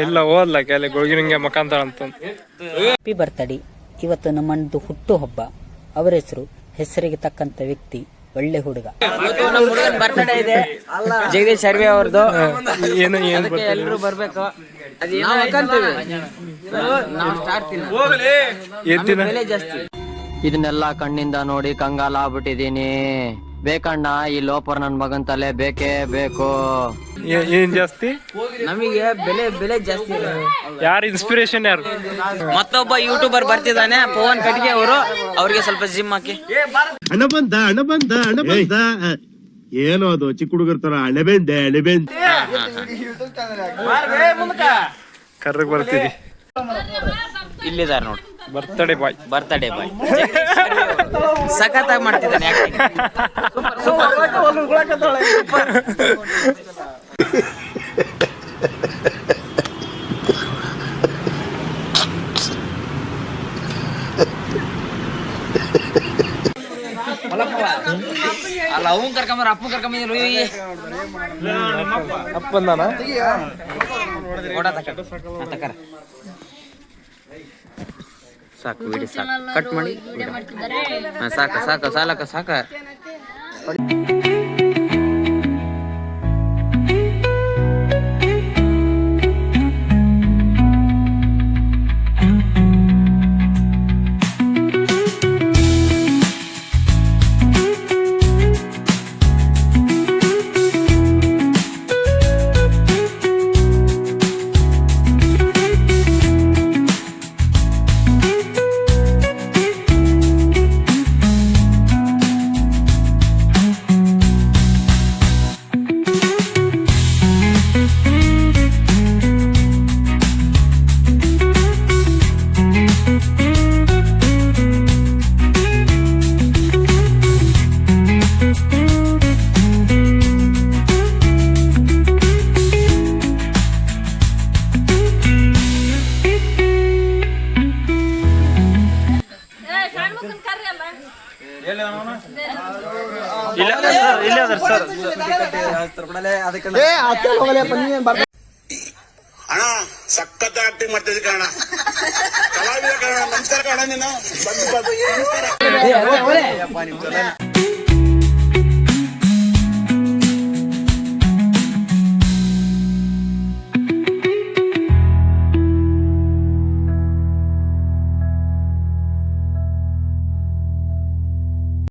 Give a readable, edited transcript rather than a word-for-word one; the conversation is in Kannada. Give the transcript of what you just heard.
ಇಲ್ಲ ಓದ್ಲ ಕೆಲ ಗುಳಿಗಿನಿಂಗೆ ಮಕಾಂತರ ಅಂತ. Happy birthday. ಇವತ್ತು ನಮ್ಮಣ್ಣದು ಹುಟ್ಟು ಹಬ್ಬ. ಅವರ ಹೆಸರಿಗೆ ತಕ್ಕಂತ ವ್ಯಕ್ತಿ, ಒಳ್ಳೆ ಹುಡುಗ. ಬರ್ತ್ಡೇ ಇದೆ, ಜಗದೀಶ್ ಶರ್ವೆ ಅವ್ರದ್ದು. ಏನು ಎಲ್ಲರೂ ಬರ್ಬೇಕು. ಇದನ್ನೆಲ್ಲ ಕಣ್ಣಿಂದ ನೋಡಿ ಕಂಗಾಲ ಆಗ್ಬಿಟ್ಟಿದೀನಿ. ಬೇಕಣ್ಣ, ಈ ಲೋಪರ್ ನನ್ ಮಗನ್ ತಲೆ ಬೇಕೇ ಬೇಕು. ಏನ್ ಜಾಸ್ತಿ? ನಮಗೆ ಬೆಲೆ ಜಾಸ್ತಿ. ಯಾರು ಇನ್ಸ್ಪಿರೇಷನ್? ಯಾರು? ಮತ್ತೊಬ್ಬ ಯೂಟ್ಯೂಬರ್ ಬರ್ತಿದ್ದಾನೆ, ಪವನ್ ಕಟ್ಗೆ ಅವರು. ಅವ್ರಿಗೆ ಸ್ವಲ್ಪ ಜಿಮ್ ಹಾಕಿ. ಹಣ ಬಂದ ಏನೋ ಅದು ಚಿಕ್ಕ ಹುಡುಗರ ತರ ಅಣಬೆಂದೆ ಕರ್ರಗ್ ಬರ್ತೀವಿ. ಇಲ್ಲಿದ್ದಾರೆ ನೋಡಿ, ಬರ್ತ್ಡೇ ಬಾಯ್. ಸಖತ್ತಾಗಿ ಮಾಡ್ತಿದ್ದಾನೆ. ಅಲ್ಲ, ಅವನ್ ಕರ್ಕೊಂಬರ, ಅಪ್ಪು ಕರ್ಕೊಂಬಂದಿರು. ಅಪ್ಪಂದಾನ ಸಾಕು, ವಿಡಿ ಸಾಕು, ಕಟ್ ಮಾಡಿ ಸಾಕ. ಅಣ್ಣ ಸಖತ್ ಆಕ್ಟಿಂಗ್ ಮಾಡ್ತಿದ್ದೆ ಕಣ, ಕಲಾವಿದ ಕಣ. ನಮಸ್ಕಾರ ಕಣ, ನೀನು ಬಂದು